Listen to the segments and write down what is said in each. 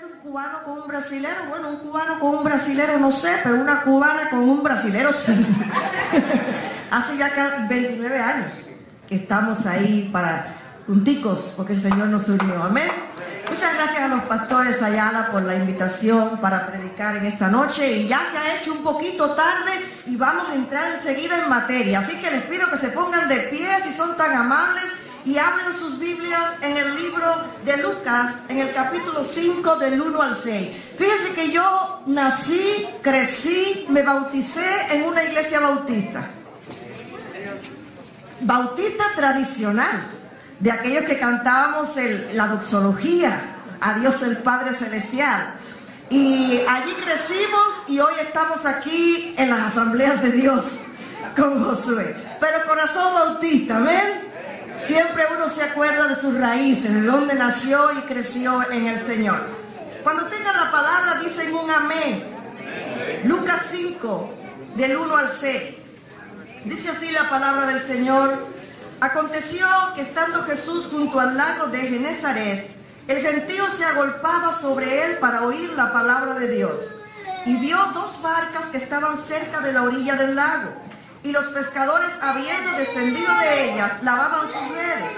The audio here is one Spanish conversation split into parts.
un cubano con un brasilero? Bueno, un cubano con un brasilero no sé, pero una cubana con un brasilero sí. Hace ya 29 años que estamos ahí para junticos, porque el Señor nos unió. Amén. Muchas gracias a los pastores Ayala por la invitación para predicar en esta noche. Y ya se ha hecho un poquito tarde y vamos a entrar enseguida en materia. Así que les pido que se pongan de pie si son tan amables y abren sus Biblias en el libro de Lucas, en el capítulo 5 del 1 al 6. Fíjense que yo nací, crecí, me bauticé en una iglesia bautista. Bautista tradicional, de aquellos que cantábamos la doxología a Dios el Padre Celestial. Y allí crecimos y hoy estamos aquí en las asambleas de Dios con Josué. Pero corazón bautista, ¿ven? Siempre uno se acuerda de sus raíces, de dónde nació y creció en el Señor. Cuando tengan la palabra dicen un amén. Lucas 5, del 1 al 6. Dice así la palabra del Señor. Aconteció que estando Jesús junto al lago de Genezaret, el gentío se agolpaba sobre él para oír la palabra de Dios. Y vio dos barcas que estaban cerca de la orilla del lago. Y los pescadores, habiendo descendido de ellas, lavaban sus redes.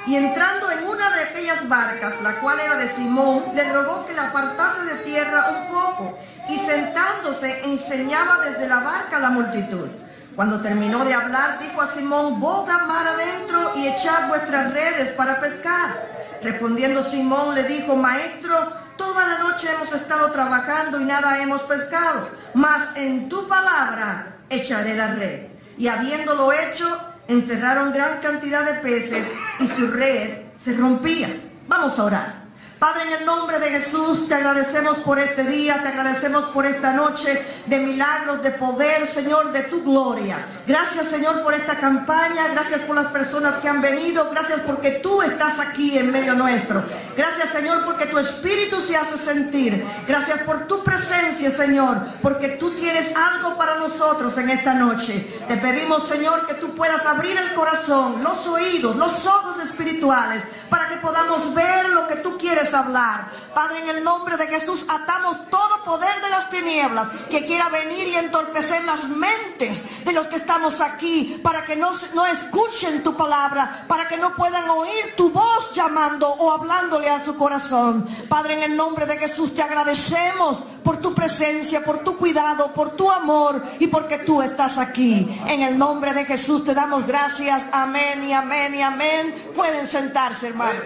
Y entrando en una de aquellas barcas, la cual era de Simón, le rogó que la apartase de tierra un poco. Y sentándose, enseñaba desde la barca a la multitud. Cuando terminó de hablar, dijo a Simón: boga mar adentro y echad vuestras redes para pescar. Respondiendo Simón le dijo: Maestro, toda la noche hemos estado trabajando y nada hemos pescado, mas en tu palabra echaré la red. Y habiéndolo hecho, encerraron gran cantidad de peces y su red se rompía. Vamos a orar. Padre, en el nombre de Jesús, te agradecemos por este día, te agradecemos por esta noche de milagros, de poder, Señor, de tu gloria. Gracias, Señor, por esta campaña, gracias por las personas que han venido, gracias porque tú estás aquí en medio nuestro. Gracias, Señor, porque tu Espíritu se hace sentir. Gracias por tu presencia, Señor, porque tú tienes algo para nosotros en esta noche. Te pedimos, Señor, que tú puedas abrir el corazón, los oídos, los ojos espirituales, para que podamos ver lo que tú quieres hablar. Padre, en el nombre de Jesús, atamos todo poder de las tinieblas que quiera venir y entorpecer las mentes de los que estamos aquí, para que no escuchen tu palabra, para que no puedan oír tu voz llamando o hablándole a su corazón. Padre, en el nombre de Jesús, te agradecemos por tu presencia, por tu cuidado, por tu amor y porque tú estás aquí. En el nombre de Jesús te damos gracias. Amén y amén y amén. Pueden sentarse, hermano.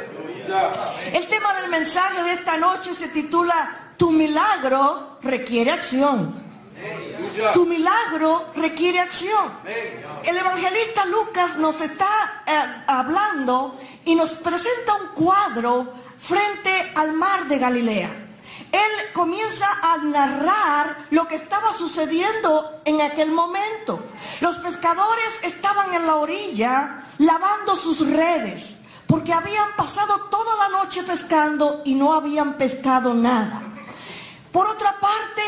El tema del mensaje de esta noche se titula: tu milagro requiere acción. Tu milagro requiere acción. El evangelista Lucas nos está hablando y nos presenta un cuadro frente al mar de Galilea. Él comienza a narrar lo que estaba sucediendo en aquel momento. Los pescadores estaban en la orilla lavando sus redes, porque habían pasado toda la noche pescando y no habían pescado nada. Por otra parte,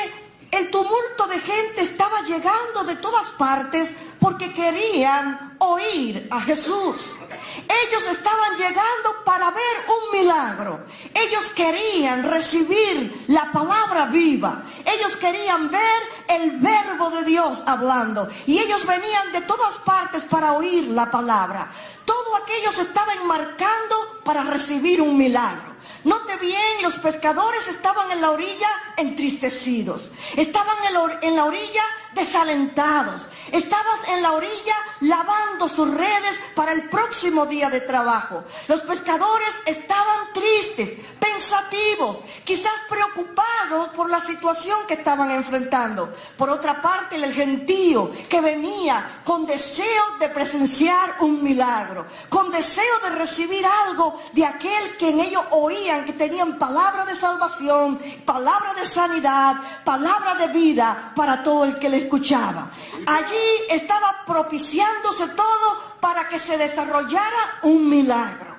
el tumulto de gente estaba llegando de todas partes porque querían oír a Jesús. Ellos estaban llegando para ver un milagro. Ellos querían recibir la palabra viva. Ellos querían ver el verbo de Dios hablando. Y ellos venían de todas partes para oír la palabra. Todo aquello se estaba enmarcando para recibir un milagro. Note bien, los pescadores estaban en la orilla entristecidos. Estaban en la orilla desalentados. Estaban en la orilla lavando sus redes para el próximo día de trabajo. Los pescadores estaban tristes, pensativos, quizás preocupados por la situación que estaban enfrentando. Por otra parte, el gentío que venía con deseo de presenciar un milagro, con deseo de recibir algo de aquel que en ellos oían que tenían palabra de salvación, palabra de sanidad, palabra de vida para todo el que le escuchaba. Allí estaba propiciándose todo para que se desarrollara un milagro.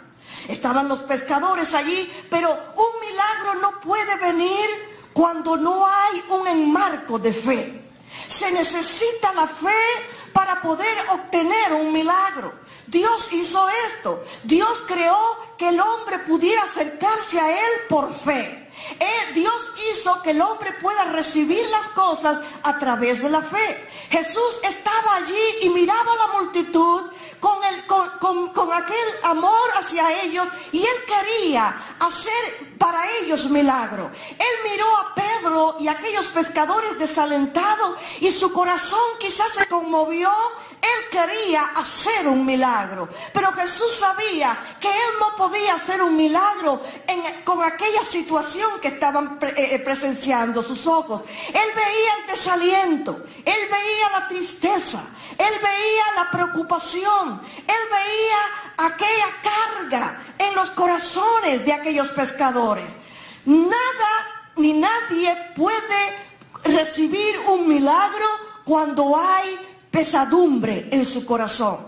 Estaban los pescadores allí, pero un milagro no puede venir cuando no hay un enmarco de fe. Se necesita la fe para poder obtener un milagro. Dios hizo esto. Dios creó que el hombre pudiera acercarse a Él por fe. Dios hizo que el hombre pueda recibir las cosas a través de la fe. Jesús estaba allí y miraba a la multitud con aquel amor hacia ellos, y Él quería hacer para ellos milagro. Él miró a Pedro y a aquellos pescadores desalentados, y su corazón quizás se conmovió. Él quería hacer un milagro, pero Jesús sabía que Él no podía hacer un milagro con aquella situación que estaban presenciando sus ojos. Él veía el desaliento, Él veía la tristeza, Él veía la preocupación, Él veía aquella carga en los corazones de aquellos pescadores. Nada ni nadie puede recibir un milagro cuando hay pesadumbre en su corazón.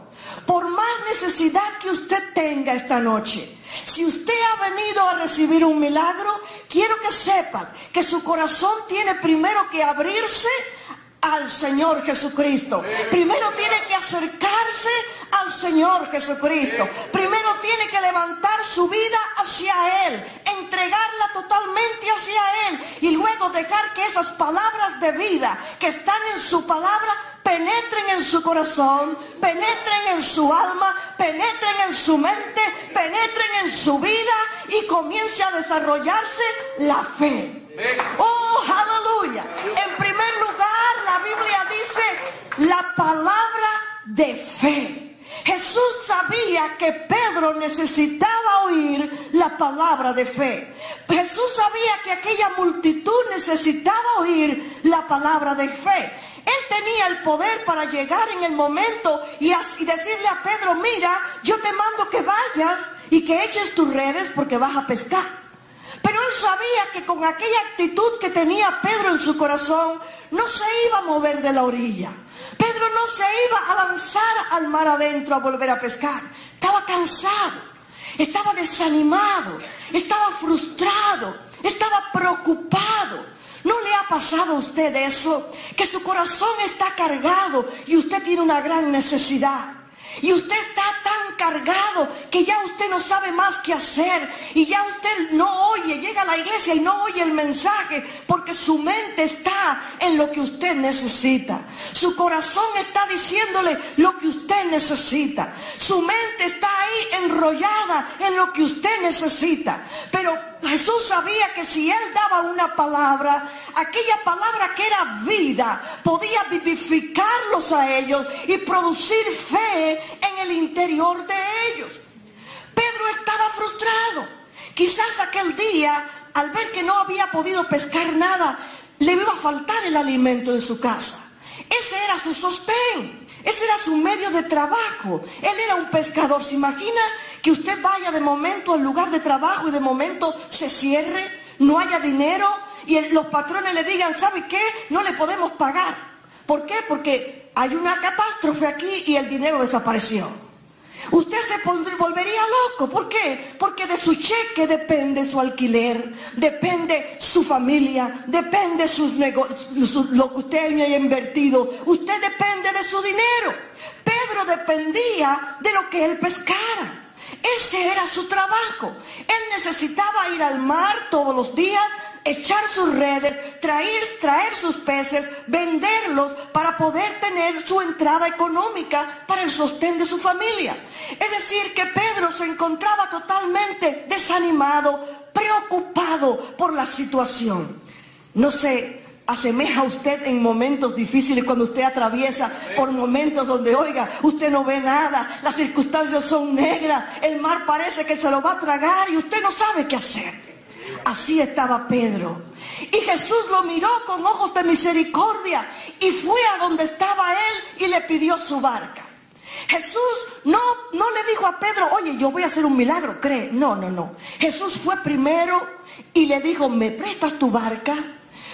Por más necesidad que usted tenga esta noche, si usted ha venido a recibir un milagro, quiero que sepa que su corazón tiene primero que abrirse al Señor Jesucristo. Primero tiene que acercarse al Señor Jesucristo. Primero tiene que levantar su vida hacia Él, entregarla totalmente hacia Él, y luego dejar que esas palabras de vida que están en su palabra penetren en su corazón, penetren en su alma, penetren en su mente, penetren en su vida, y comience a desarrollarse la fe. ¡Oh, aleluya! En primer lugar, la Biblia dice la palabra de fe. Jesús sabía que Pedro necesitaba oír la palabra de fe. Jesús sabía que aquella multitud necesitaba oír la palabra de fe. Él tenía el poder para llegar en el momento y decirle a Pedro: mira, yo te mando que vayas y que eches tus redes porque vas a pescar. Pero él sabía que con aquella actitud que tenía Pedro en su corazón, no se iba a mover de la orilla. Pedro no se iba a lanzar al mar adentro a volver a pescar. Estaba cansado, estaba desanimado, estaba frustrado, estaba preocupado. ¿No le ha pasado a usted eso? Que su corazón está cargado y usted tiene una gran necesidad. Y usted está tan cargado que ya usted no sabe más qué hacer. Y ya usted no oye, llega a la iglesia y no oye el mensaje, porque su mente está en lo que usted necesita. Su corazón está diciéndole lo que usted necesita. Su mente está ahí enrollada en lo que usted necesita. Pero Jesús sabía que si Él daba una palabra, aquella palabra que era vida, podía vivificarlos a ellos y producir fe en el interior de ellos. Pedro estaba frustrado. Quizás aquel día, al ver que no había podido pescar nada, le iba a faltar el alimento en su casa. Ese era su sostén, ese era su medio de trabajo. Él era un pescador. ¿Se imagina que usted vaya de momento al lugar de trabajo y de momento se cierre, no haya dinero y los patrones le digan: ¿sabe qué? No le podemos pagar. ¿Por qué? Porque hay una catástrofe aquí y el dinero desapareció. Usted se volvería loco. ¿Por qué? Porque de su cheque depende su alquiler, depende su familia, depende lo que usted haya invertido. Usted depende de su dinero. Pedro dependía de lo que él pescara. Ese era su trabajo. Él necesitaba ir al mar todos los días, echar sus redes, traer sus peces, venderlos para poder tener su entrada económica para el sostén de su familia. Es decir, que Pedro se encontraba totalmente desanimado, preocupado por la situación. No se asemeja a usted en momentos difíciles, cuando usted atraviesa por momentos donde, oiga, usted no ve nada, las circunstancias son negras, el mar parece que se lo va a tragar y usted no sabe qué hacer. Así estaba Pedro. Y Jesús lo miró con ojos de misericordia y fue a donde estaba él y le pidió su barca. Jesús no le dijo a Pedro: oye, yo voy a hacer un milagro, cree. No. Jesús fue primero y le dijo: ¿me prestas tu barca?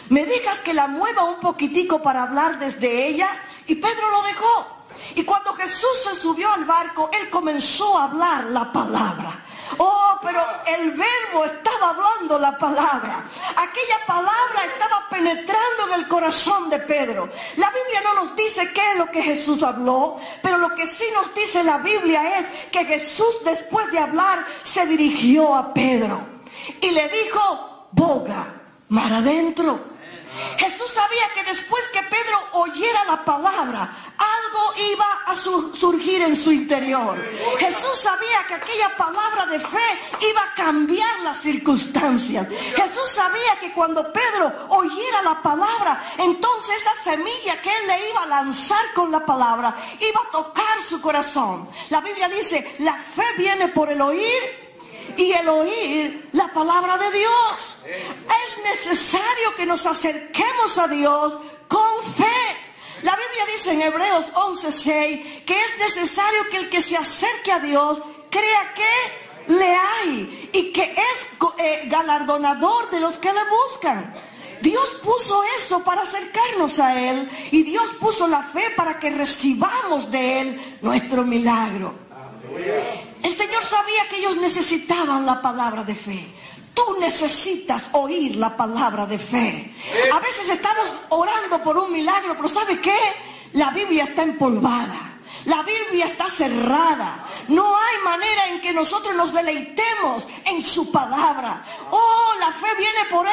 ¿Me dejas que la mueva un poquitico para hablar desde ella? Y Pedro lo dejó. Y cuando Jesús se subió al barco, él comenzó a hablar la palabra. Oh, pero el verbo estaba hablando la palabra. Aquella palabra estaba penetrando en el corazón de Pedro. La Biblia no nos dice qué es lo que Jesús habló, pero lo que sí nos dice la Biblia es que Jesús, después de hablar, se dirigió a Pedro y le dijo: boga mar adentro. Jesús sabía que después que Pedro oyera la palabra, algo iba a surgir en su interior. Jesús sabía que aquella palabra de fe iba a cambiar las circunstancias. Jesús sabía que cuando Pedro oyera la palabra, entonces esa semilla que él le iba a lanzar con la palabra iba a tocar su corazón. La Biblia dice: la fe viene por el oír, y el oír la palabra de Dios. Es necesario que nos acerquemos a Dios con fe. La Biblia dice en Hebreos 11:6 que es necesario que el que se acerque a Dios crea que le hay y que es galardonador de los que le buscan. Dios puso eso para acercarnos a Él, y Dios puso la fe para que recibamos de Él nuestro milagro. El Señor sabía que ellos necesitaban la palabra de fe. Tú necesitas oír la palabra de fe. A veces estamos orando por un milagro, pero ¿sabe qué? La Biblia está empolvada. La Biblia está cerrada. No hay manera en que nosotros nos deleitemos en su palabra. Oh, la fe viene por Él.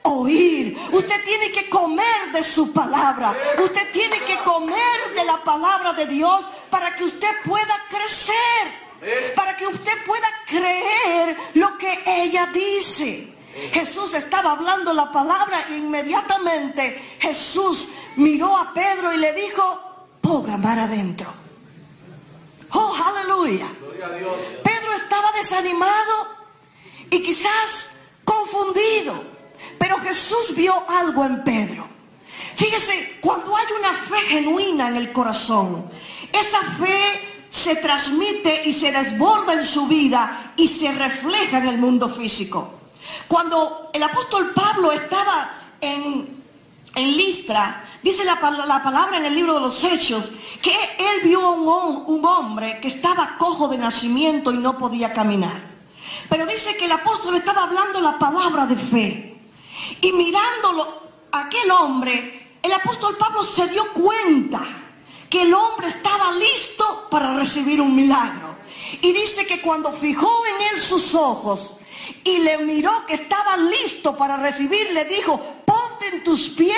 Oír. Usted tiene que comer de su palabra. Usted tiene que comer de la palabra de Dios para que usted pueda crecer, para que usted pueda creer lo que ella dice. Jesús estaba hablando la palabra e inmediatamente Jesús miró a Pedro y le dijo: ponga mar adentro. Oh, aleluya. Pedro estaba desanimado y quizás confundido, pero Jesús vio algo en Pedro. Fíjese, cuando hay una fe genuina en el corazón, esa fe se transmite y se desborda en su vida y se refleja en el mundo físico. Cuando el apóstol Pablo estaba en Listra, dice la palabra en el libro de los Hechos, que él vio un hombre que estaba cojo de nacimiento y no podía caminar. Pero dice que el apóstol estaba hablando la palabra de fe. Y mirándolo, aquel hombre, el apóstol Pablo se dio cuenta que el hombre estaba listo para recibir un milagro. Y dice que cuando fijó en él sus ojos y le miró que estaba listo para recibir, le dijo: ponte en tus pies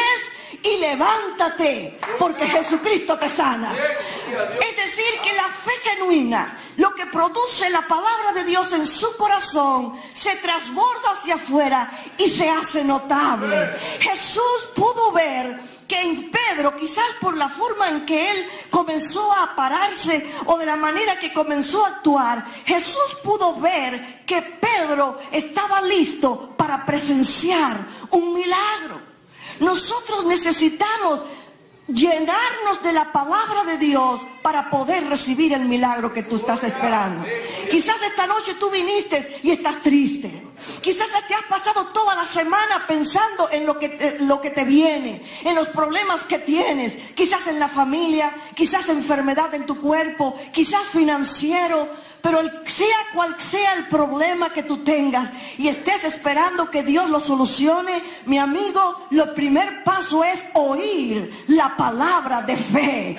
y levántate, porque Jesucristo te sana. Es decir, que la fe genuina, lo que produce la palabra de Dios en su corazón, se transborda hacia afuera y se hace notable. Jesús pudo ver que en Pedro, quizás por la forma en que él comenzó a pararse o de la manera que comenzó a actuar, Jesús pudo ver que Pedro estaba listo para presenciar un milagro. Nosotros necesitamos llenarnos de la palabra de Dios para poder recibir el milagro que tú estás esperando. Quizás esta noche tú viniste y estás triste. Quizás te has pasado toda la semana pensando en lo que te viene, en los problemas que tienes, quizás en la familia, quizás enfermedad en tu cuerpo, quizás financiero. Pero sea cual sea el problema que tú tengas y estés esperando que Dios lo solucione, mi amigo, el primer paso es oír la palabra de fe.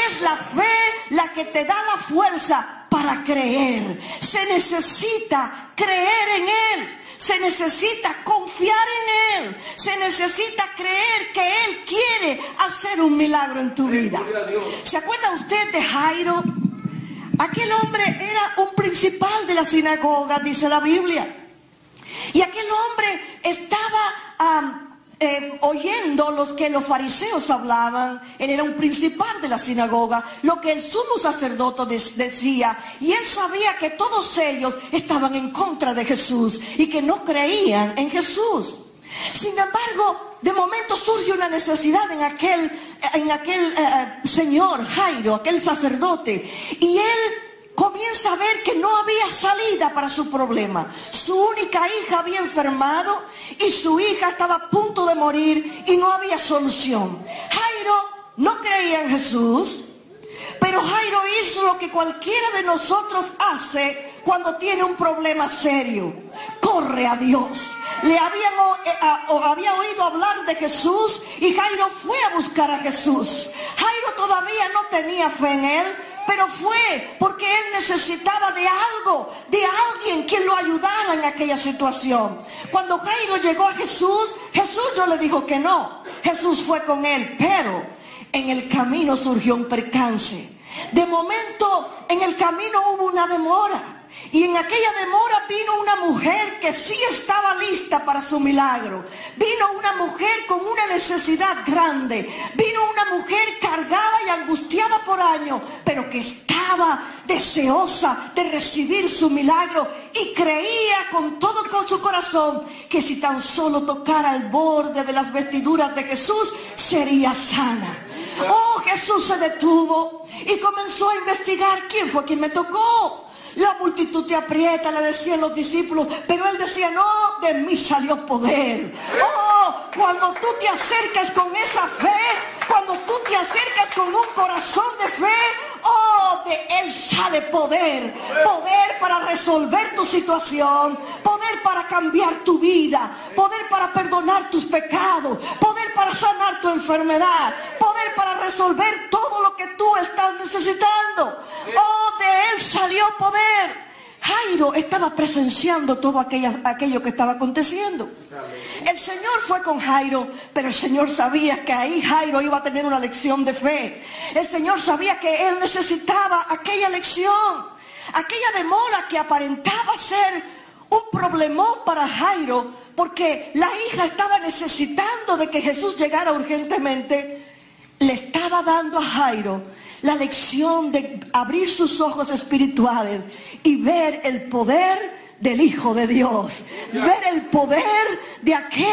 Es la fe la que te da la fuerza para creer. Se necesita creer en Él. Se necesita confiar en Él. Se necesita creer que Él quiere hacer un milagro en tu vida. ¿Se acuerda usted de Jairo? Aquel hombre era un principal de la sinagoga, dice la Biblia. Y aquel hombre estaba oyendo lo que los fariseos hablaban. Él era un principal de la sinagoga, lo que el sumo sacerdote decía. Y él sabía que todos ellos estaban en contra de Jesús y que no creían en Jesús. Sin embargo, de momento surge una necesidad en aquel señor Jairo, aquel sacerdote, y él comienza a ver que no había salida para su problema. Su única hija había enfermado y su hija estaba a punto de morir y no había solución. Jairo no creía en Jesús, pero Jairo hizo lo que cualquiera de nosotros hace cuando tiene un problema serio, corre a Dios. Había oído hablar de Jesús y Jairo fue a buscar a Jesús. Jairo todavía no tenía fe en él, pero fue porque él necesitaba de algo, de alguien quien lo ayudara en aquella situación. Cuando Jairo llegó a Jesús, Jesús no le dijo que no. Jesús fue con él, pero en el camino surgió un percance. De momento, en el camino hubo una demora. Y en aquella demora vino una mujer que sí estaba lista para su milagro. Vino una mujer con una necesidad grande. Vino una mujer cargada y angustiada por años, pero que estaba deseosa de recibir su milagro y creía con todo su corazón que si tan solo tocara el borde de las vestiduras de Jesús, sería sana. Oh, Jesús se detuvo y comenzó a investigar quién fue quien me tocó. La multitud te aprieta, le decían los discípulos, pero él decía, no, de mí salió poder. Oh, cuando tú te acercas con esa fe, cuando tú te acercas con un corazón de fe, oh, de él sale poder. Poder para resolver tu situación, poder para cambiar tu vida, poder para perdonar tus pecados, poder para sanar tu enfermedad, poder para resolver todo lo que tú estás necesitando. Oh, de él salió poder. Jairo estaba presenciando todo aquello que estaba aconteciendo. El Señor fue con Jairo, pero el Señor sabía que ahí Jairo iba a tener una lección de fe. El Señor sabía que él necesitaba aquella lección. Aquella demora que aparentaba ser un problemón para Jairo, porque la hija estaba necesitando de que Jesús llegara urgentemente, le estaba dando a Jairo la lección de abrir sus ojos espirituales y ver el poder del Hijo de Dios, ver el poder de aquel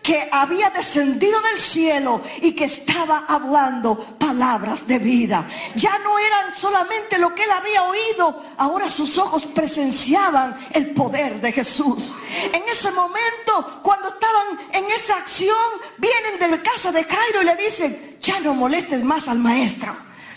que había descendido del cielo y que estaba hablando palabras de vida. Ya no eran solamente lo que él había oído, ahora sus ojos presenciaban el poder de Jesús. En ese momento, cuando estaban en esa acción, vienen de la casa de Jairo y le dicen, ya no molestes más al maestro.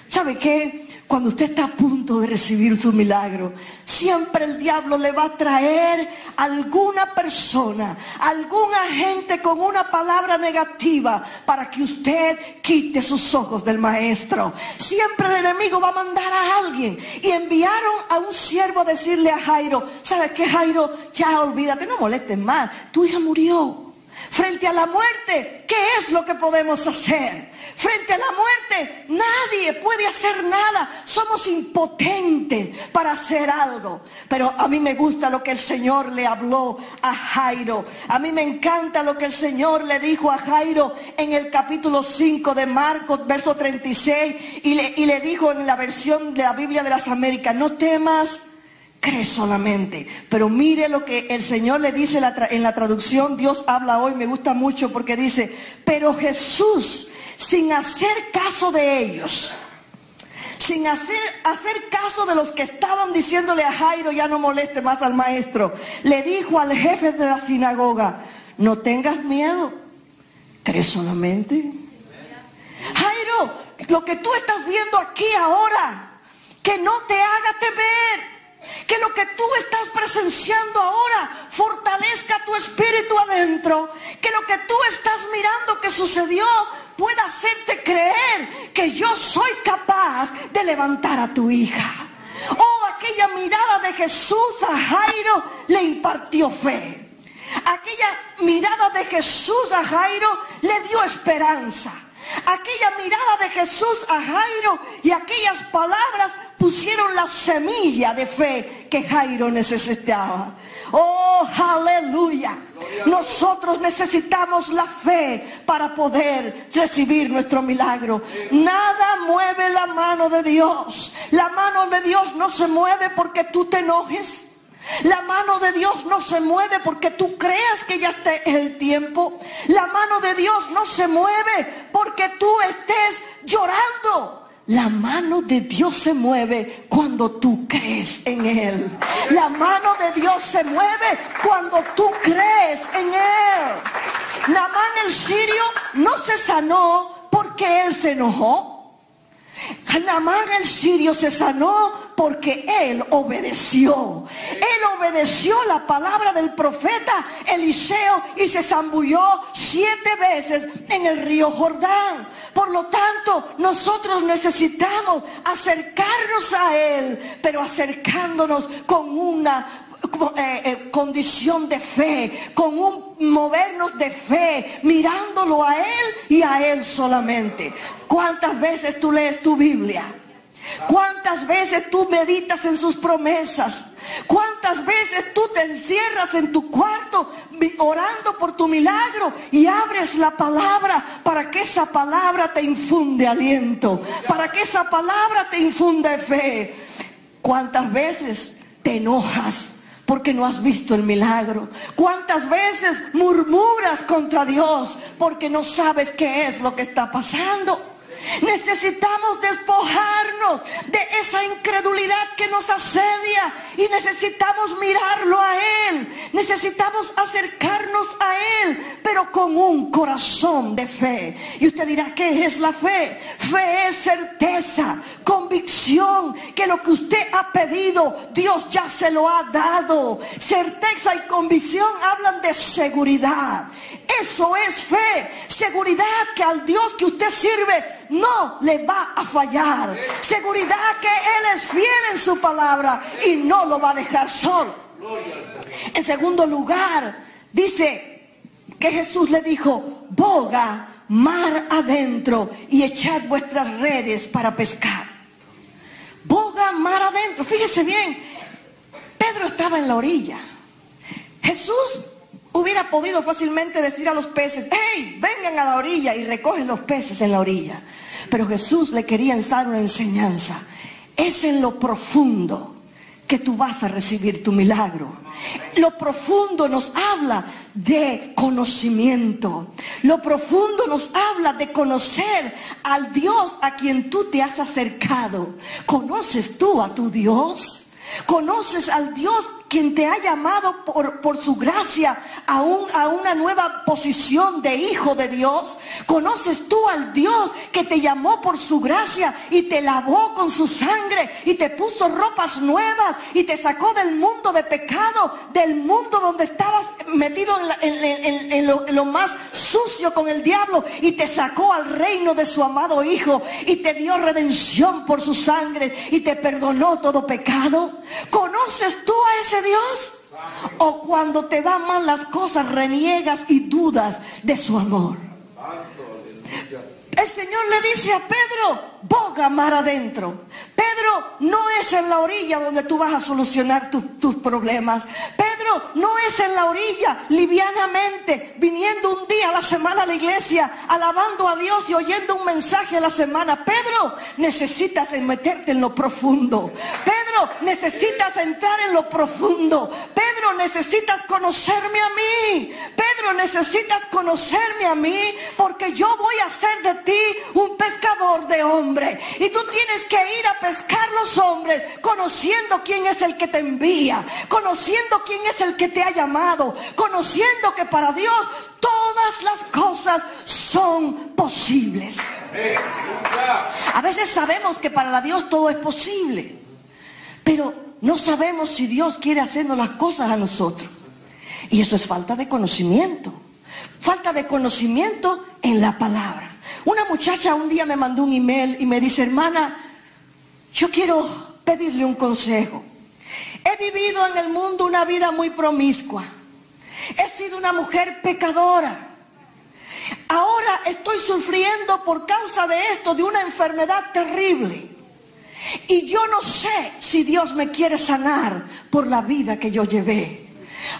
¿Sabe qué? Cuando usted está a punto de recibir su milagro, siempre el diablo le va a traer alguna persona, algún agente con una palabra negativa para que usted quite sus ojos del maestro. Siempre el enemigo va a mandar a alguien. Y enviaron a un siervo a decirle a Jairo, ¿sabe qué, Jairo? Ya olvídate, no molestes más, tu hija murió. Frente a la muerte, ¿qué es lo que podemos hacer? Frente a la muerte, nadie puede hacer nada. Somos impotentes para hacer algo. Pero a mí me gusta lo que el Señor le habló a Jairo. A mí me encanta lo que el Señor le dijo a Jairo en el capítulo 5 de Marcos, verso 36. Y le dijo en la versión de la Biblia de las Américas, no temas, cree solamente. Pero mire lo que el Señor le dice en la traducción Dios habla hoy, me gusta mucho porque dice, pero Jesús, sin hacer caso de ellos, sin hacer caso de los que estaban diciéndole a Jairo, ya no moleste más al maestro, le dijo al jefe de la sinagoga, no tengas miedo, cree solamente. Jairo, lo que tú estás viendo aquí ahora, que no te haga temer. Que lo que tú estás presenciando ahora fortalezca tu espíritu adentro. Que lo que tú estás mirando que sucedió pueda hacerte creer que yo soy capaz de levantar a tu hija. Oh, aquella mirada de Jesús a Jairo le impartió fe. Aquella mirada de Jesús a Jairo le dio esperanza. Aquella mirada de Jesús a Jairo y aquellas palabras pusieron la semilla de fe que Jairo necesitaba. Oh, aleluya. Nosotros necesitamos la fe para poder recibir nuestro milagro. Nada mueve la mano de Dios. La mano de Dios no se mueve porque tú te enojes. La mano de Dios no se mueve porque tú creas que ya está el tiempo. La mano de Dios no se mueve porque tú estés llorando. La mano de Dios se mueve cuando tú crees en Él. La mano de Dios se mueve cuando tú crees en Él. Naamán el sirio no se sanó porque él se enojó. Naamán el sirio se sanó porque él obedeció. Él obedeció la palabra del profeta Eliseo y se zambulló 7 veces en el río Jordán. Por lo tanto, nosotros necesitamos acercarnos a Él, pero acercándonos con una condición de fe, con un movernos de fe, mirándolo a Él y a Él solamente. ¿Cuántas veces tú lees tu Biblia? ¿Cuántas veces tú meditas en sus promesas? ¿Cuántas veces tú te encierras en tu cuarto orando por tu milagro y abres la palabra para que esa palabra te infunde aliento, para que esa palabra te infunde fe? ¿Cuántas veces te enojas porque no has visto el milagro? ¿Cuántas veces murmuras contra Dios porque no sabes qué es lo que está pasando? Necesitamos despojarnos de esa incredulidad que nos asedia y necesitamos mirarlo a Él. Necesitamos acercarnos a Él, pero con un corazón de fe. Y usted dirá, ¿qué es la fe? Fe es certeza, convicción que lo que usted ha pedido, Dios ya se lo ha dado. Certeza y convicción hablan de seguridad. Eso es fe, seguridad que al Dios que usted sirve no le va a fallar. Seguridad que Él es fiel en su palabra y no lo va a dejar solo. En segundo lugar, dice que Jesús le dijo, boga mar adentro y echad vuestras redes para pescar. Boga mar adentro. Fíjese bien, Pedro estaba en la orilla. Jesús hubiera podido fácilmente decir a los peces, hey, vengan a la orilla, y recogen los peces en la orilla. Pero Jesús le quería dar una enseñanza. Es en lo profundo que tú vas a recibir tu milagro. Lo profundo nos habla de conocimiento. Lo profundo nos habla de conocer al Dios a quien tú te has acercado. ¿Conoces tú a tu Dios? ¿Conoces al Dios quien te ha llamado por su gracia a una nueva posición de hijo de Dios? ¿Conoces tú al Dios que te llamó por su gracia y te lavó con su sangre y te puso ropas nuevas y te sacó del mundo de pecado, del mundo donde estabas metido en lo más sucio con el diablo, y te sacó al reino de su amado hijo y te dio redención por su sangre y te perdonó todo pecado? ¿Conoces tú a ese Dios? ¿O cuando te van mal las cosas reniegas y dudas de su amor? El Señor le dice a Pedro, boga mar adentro. Pedro, no es en la orilla donde tú vas a solucionar tus problemas. Pedro, no es en la orilla livianamente, viniendo un día a la semana a la iglesia, alabando a Dios y oyendo un mensaje a la semana. Pedro, necesitas meterte en lo profundo. Pedro, necesitas entrar en lo profundo. Pedro, necesitas conocerme a mí. Pedro, necesitas conocerme a mí, porque yo voy a hacer de ti un pescador de hombres. Y tú tienes que ir a pescar los hombres, conociendo quién es el que te envía, conociendo quién es el que te ha llamado, conociendo que para Dios todas las cosas son posibles. A veces sabemos que para Dios todo es posible, pero no sabemos si Dios quiere hacernos las cosas a nosotros. Y eso es falta de conocimiento. Falta de conocimiento en la palabra. Una muchacha un día me mandó un email y me dice, hermana, yo quiero pedirle un consejo. He vivido en el mundo una vida muy promiscua. He sido una mujer pecadora. Ahora estoy sufriendo por causa de esto, de una enfermedad terrible. Y yo no sé si Dios me quiere sanar por la vida que yo llevé.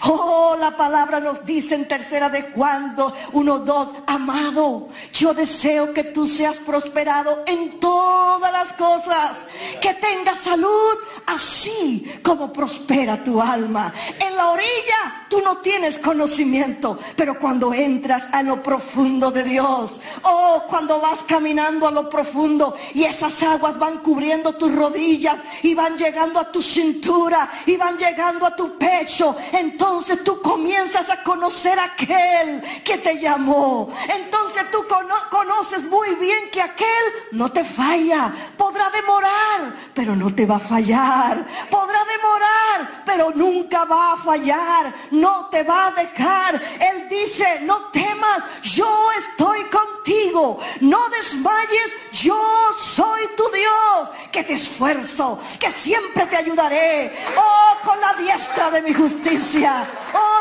Oh, la palabra nos dice en 3 de Juan 1:2, amado, yo deseo que tú seas prosperado en todas las cosas, que tengas salud, así como prospera tu alma. En la orilla tú no tienes conocimiento, pero cuando entras a lo profundo de Dios, oh, cuando vas caminando a lo profundo y esas aguas van cubriendo tus rodillas y van llegando a tu cintura y van llegando a tu pecho, entonces entonces tú comienzas a conocer a aquel que te llamó. Entonces tú conoces muy bien que aquel no te falla. Podrá demorar, pero no te va a fallar. Podrá demorar, pero nunca va a fallar. No te va a dejar. Él dice, no temas, yo estoy contigo. No desmayes, yo soy tu Dios, que te esfuerzo, que siempre te ayudaré. Oh, con la diestra de mi justicia. Oh,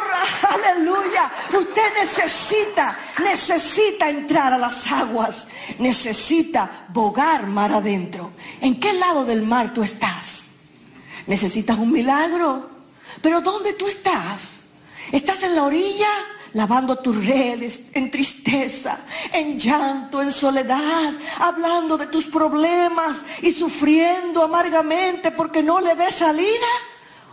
aleluya. Usted necesita entrar a las aguas. Necesita bogar mar adentro. ¿En qué lado del mar tú estás? Necesitas un milagro. Pero ¿dónde tú estás? ¿Estás en la orilla? Lavando tus redes en tristeza, en llanto, en soledad, hablando de tus problemas y sufriendo amargamente porque no le ves salida.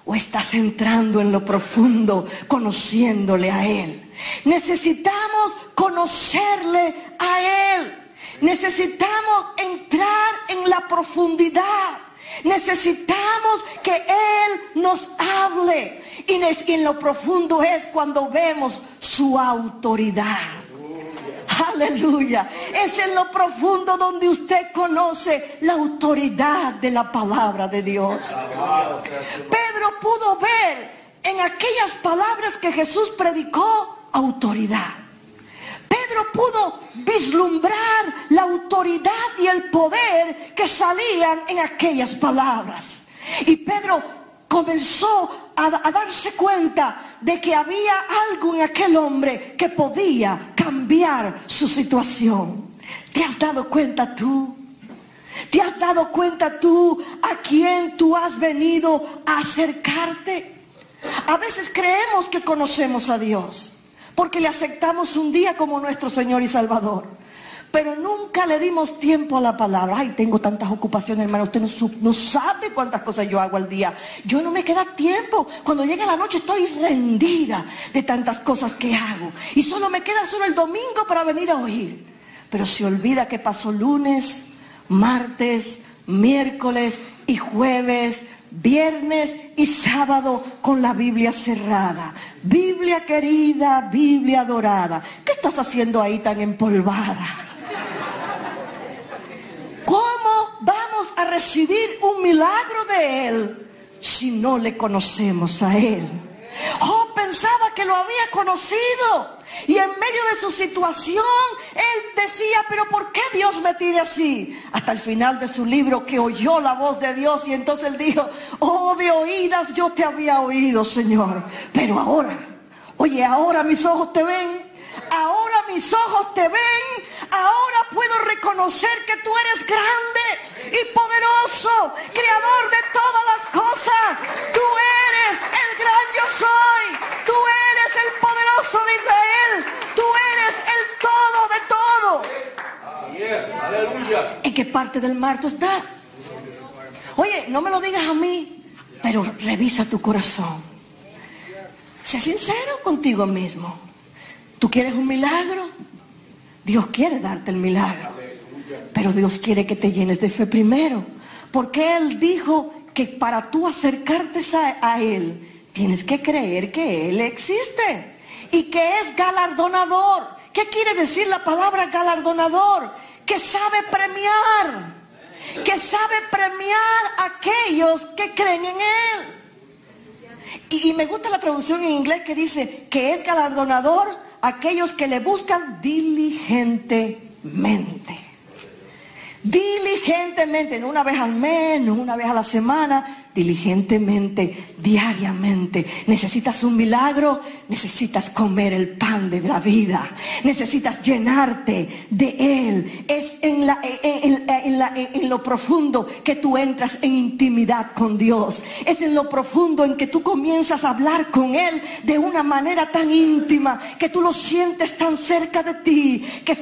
¿O estás entrando en lo profundo, conociéndole a Él? Necesitamos conocerle a Él. Necesitamos entrar en la profundidad. Necesitamos que Él nos hable. Y en lo profundo es cuando vemos su autoridad. Aleluya. Es en lo profundo donde usted conoce la autoridad de la palabra de Dios. Pedro pudo ver en aquellas palabras que Jesús predicó autoridad. Pedro pudo vislumbrar la autoridad y el poder que salían en aquellas palabras. Y Pedro comenzó a darse cuenta de que había algo en aquel hombre que podía cambiar su situación. ¿Te has dado cuenta tú? ¿Te has dado cuenta tú a quién tú has venido a acercarte? A veces creemos que conocemos a Dios porque le aceptamos un día como nuestro Señor y Salvador, pero nunca le dimos tiempo a la palabra. Ay, tengo tantas ocupaciones, hermano, usted no sabe cuántas cosas yo hago al día. Yo no me queda tiempo. Cuando llega la noche estoy rendida de tantas cosas que hago y solo me queda el domingo para venir a oír. Pero se olvida que pasó lunes, martes, miércoles y jueves, viernes y sábado con la Biblia cerrada. Biblia querida, Biblia adorada, ¿qué estás haciendo ahí tan empolvada? ¿Cómo vamos a recibir un milagro de Él si no le conocemos a Él? Oh, pensaba que lo había conocido. Y en medio de su situación, él decía, pero ¿por qué Dios me tiene así? Hasta el final de su libro, que oyó la voz de Dios. Y entonces él dijo, oh, de oídas yo te había oído, Señor. Pero ahora, oye, ahora mis ojos te ven. Ahora mis ojos te ven. Ahora puedo reconocer que tú eres grande y poderoso, creador de todas las cosas. Tú eres el gran yo soy. Tú eres el poderoso de Israel. Tú eres el todo de todo. Aleluya. ¿En qué parte del mar tú estás? Oye, no me lo digas a mí, pero revisa tu corazón. Sé sincero contigo mismo. ¿Tú quieres un milagro? Dios quiere darte el milagro, pero Dios quiere que te llenes de fe primero, porque Él dijo que para tú acercarte a Él tienes que creer que Él existe y que es galardonador. ¿Qué quiere decir la palabra galardonador? Que sabe premiar, a aquellos que creen en Él. Y me gusta la traducción en inglés que dice que es galardonador aquellos que le buscan diligentemente. Diligentemente, no una vez al mes, no una vez a la semana, diligentemente, diariamente. Necesitas un milagro, necesitas comer el pan de la vida, necesitas llenarte de Él. Es en lo profundo que tú entras en intimidad con Dios. Es en lo profundo en que tú comienzas a hablar con Él de una manera tan íntima, que tú lo sientes tan cerca de ti, que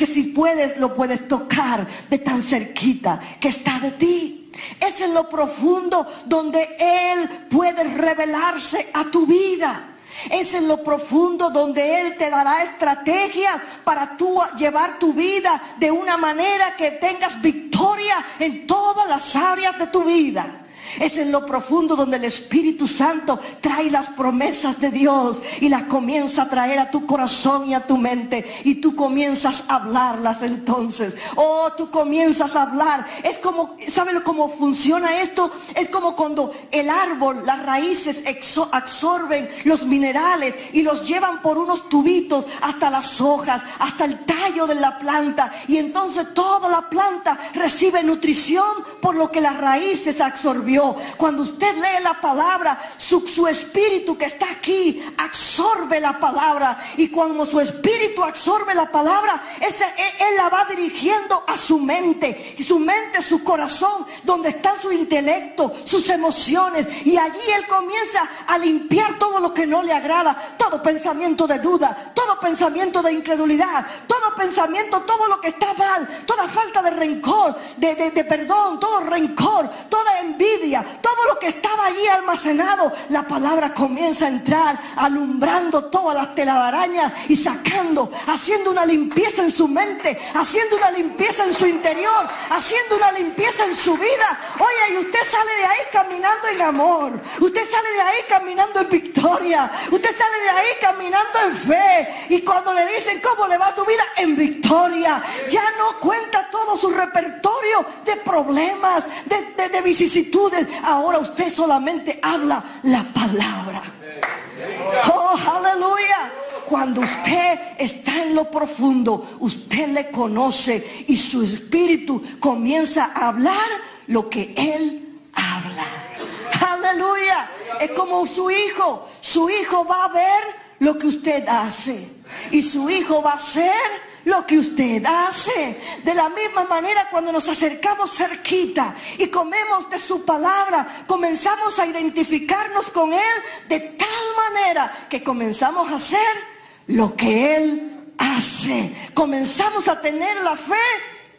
si puedes, lo puedes tocar de tan cerquita que está de ti. Es en lo profundo donde Él puede revelarse a tu vida. Es en lo profundo donde Él te dará estrategias para tú llevar tu vida de una manera que tengas victoria en todas las áreas de tu vida. Es en lo profundo donde el Espíritu Santo trae las promesas de Dios y las comienza a traer a tu corazón y a tu mente, y tú comienzas a hablarlas entonces. Oh, tú comienzas a hablar. Es como, ¿saben cómo funciona esto? Es como cuando el árbol, las raíces absorben los minerales y los llevan por unos tubitos hasta las hojas, hasta el tallo de la planta, y entonces toda la planta recibe nutrición por lo que las raíces absorbió. Cuando usted lee la palabra, su espíritu que está aquí absorbe la palabra, y cuando su espíritu absorbe la palabra, él la va dirigiendo a su mente, y su mente, su corazón, donde está su intelecto, sus emociones, y allí él comienza a limpiar todo lo que no le agrada, todo pensamiento de duda, todo pensamiento de incredulidad, todo pensamiento, todo lo que está mal, toda falta de rencor, de perdón, todo rencor, toda envidia, todo lo que estaba allí almacenado. La palabra comienza a entrar, alumbrando todas las telarañas y sacando, haciendo una limpieza en su mente, haciendo una limpieza en su interior, haciendo una limpieza en su vida. Oye, y usted sale de ahí caminando en amor, usted sale de ahí caminando en victoria, usted sale de ahí caminando en fe, y cuando le dicen cómo le va su vida, en victoria, ya no cuenta todo su repertorio de problemas, de vicisitudes. Ahora usted solamente habla la palabra. Oh, aleluya. Cuando usted está en lo profundo, usted le conoce, y su espíritu comienza a hablar lo que él habla. Aleluya. Es como su hijo va a ver lo que usted hace, y su hijo va a hacer lo que usted hace. De la misma manera, cuando nos acercamos cerquita y comemos de su palabra, comenzamos a identificarnos con él de tal manera que comenzamos a hacer lo que él hace. Comenzamos a tener la fe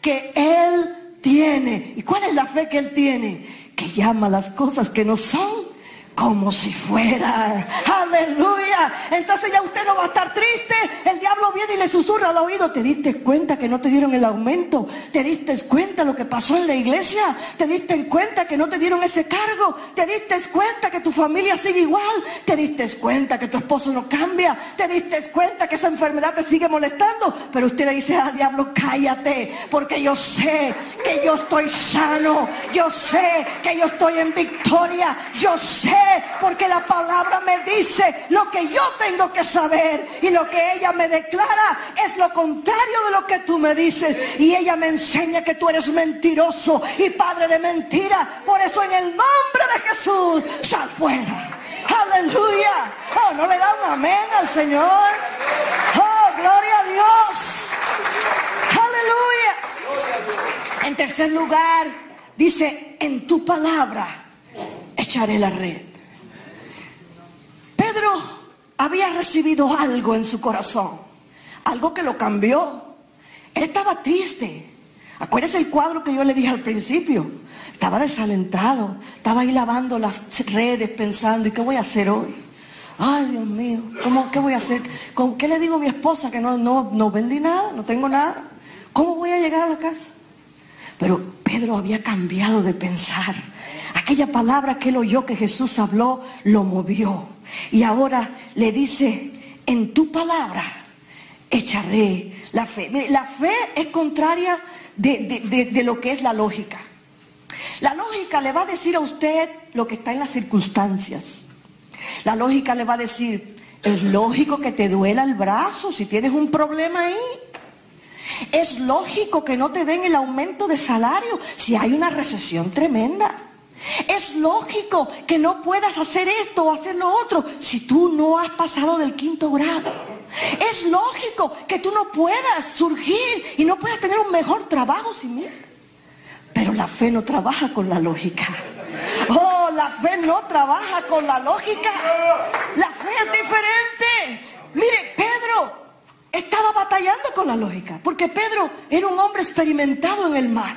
que él tiene. ¿Y cuál es la fe que él tiene? Que llama las cosas que no son como si fuera. Aleluya. Entonces ya usted no va a estar triste. El diablo viene y le susurra al oído: ¿te diste cuenta que no te dieron el aumento? ¿Te diste cuenta lo que pasó en la iglesia? ¿Te diste cuenta que no te dieron ese cargo? ¿Te diste cuenta que tu familia sigue igual? ¿Te diste cuenta que tu esposo no cambia? ¿Te diste cuenta que esa enfermedad te sigue molestando? Pero usted le dice: ah, diablo, cállate, porque yo sé que yo estoy sano, yo sé que yo estoy en victoria, yo sé, porque la palabra me dice lo que yo tengo que saber, y lo que ella me declara es lo contrario de lo que tú me dices, y ella me enseña que tú eres mentiroso y padre de mentira. Por eso, en el nombre de Jesús, sal fuera. Aleluya. Oh, ¿no le da un amén al Señor? Oh, gloria a Dios. Aleluya. En tercer lugar, dice: en tu palabra echaré la red. Pedro había recibido algo en su corazón, algo que lo cambió. Él estaba triste. Acuérdense el cuadro que yo le dije al principio. Estaba desalentado, estaba ahí lavando las redes pensando: ¿y qué voy a hacer hoy? Ay, Dios mío, ¿qué voy a hacer? ¿Con qué le digo a mi esposa que no vendí nada, no tengo nada? ¿Cómo voy a llegar a la casa? Pero Pedro había cambiado de pensar. Aquella palabra que él oyó que Jesús habló lo movió, y ahora le dice: en tu palabra echaré la fe. La fe es contraria de lo que es la lógica. La lógica le va a decir a usted lo que está en las circunstancias. La lógica le va a decir: es lógico que te duela el brazo si tienes un problema ahí. Es lógico que no te den el aumento de salario si hay una recesión tremenda. Es lógico que no puedas hacer esto o hacer lo otro si tú no has pasado del 5º grado. Es lógico que tú no puedas surgir y no puedas tener un mejor trabajo sin mí. Pero la fe no trabaja con la lógica. Oh, la fe no trabaja con la lógica. La fe es diferente. Mire, Pedro estaba batallando con la lógica, porque Pedro era un hombre experimentado en el mar.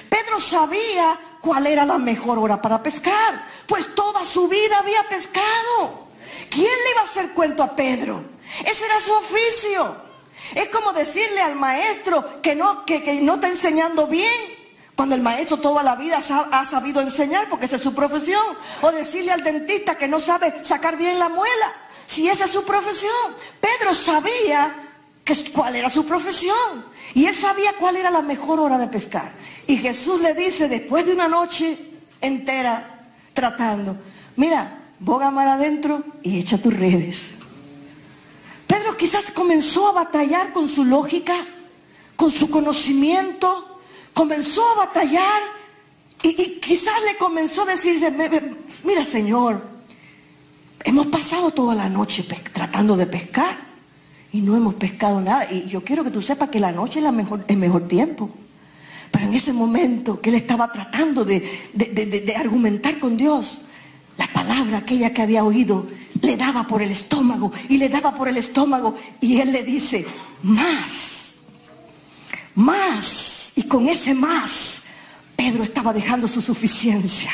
Pedro sabía cuál era la mejor hora para pescar, pues toda su vida había pescado. ¿Quién le iba a hacer cuento a Pedro? Ese era su oficio. Es como decirle al maestro que no está enseñando bien, Cuando el maestro toda la vida ha sabido enseñar, porque esa es su profesión. O decirle al dentista que no sabe sacar bien la muela, si esa es su profesión. Pedro sabía cuál era su profesión. Y él sabía cuál era la mejor hora de pescar. Y Jesús le dice, después de una noche entera tratando, mira, boga mar adentro y echa tus redes. Pedro quizás comenzó a batallar con su lógica, con su conocimiento. Comenzó a batallar y quizás le comenzó a decirse, mira Señor, hemos pasado toda la noche tratando de pescar y no hemos pescado nada. Y yo quiero que tú sepas que la noche es el mejor tiempo. Pero en ese momento que él estaba tratando de argumentar con Dios, la palabra aquella que había oído le daba por el estómago y le daba por el estómago. Y él le dice, más. Y con ese más, Pedro estaba dejando su suficiencia.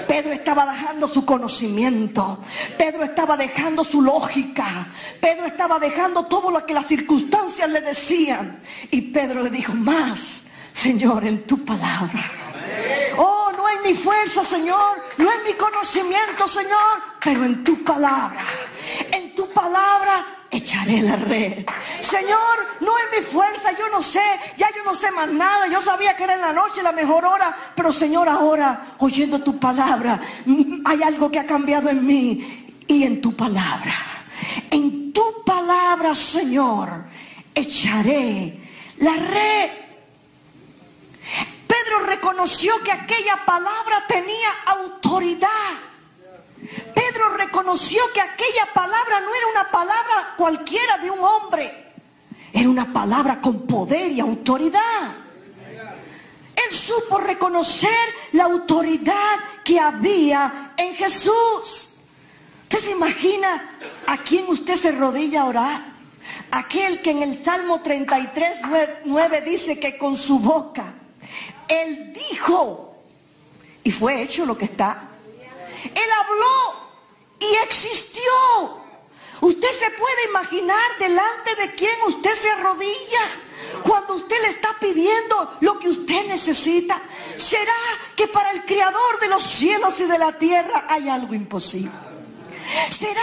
Pedro estaba dejando su conocimiento. Pedro estaba dejando su lógica. Pedro estaba dejando todo lo que las circunstancias le decían. Y Pedro le dijo, más, Señor, en tu palabra. Oh, no en mi fuerza, Señor, no en mi conocimiento, Señor, pero en tu palabra. En tu palabra echaré la red. Señor, no en mi fuerza, yo no sé más nada. Yo sabía que era en la noche la mejor hora, pero Señor, ahora, oyendo tu palabra, hay algo que ha cambiado en mí. Y en tu palabra, Señor, echaré la red. Pedro reconoció que aquella palabra tenía autoridad. Pedro reconoció que aquella palabra no era una palabra cualquiera de un hombre. Era una palabra con poder y autoridad. Él supo reconocer la autoridad que había en Jesús. ¿Usted se imagina a quién usted se arrodilla a orar? Aquel que en el Salmo 33:9 dice que con su boca Él dijo y fue hecho lo que está. Él habló y existió. Usted se puede imaginar delante de quién usted se arrodilla cuando usted le está pidiendo lo que usted necesita. ¿Será que para el Creador de los cielos y de la tierra hay algo imposible? ¿Será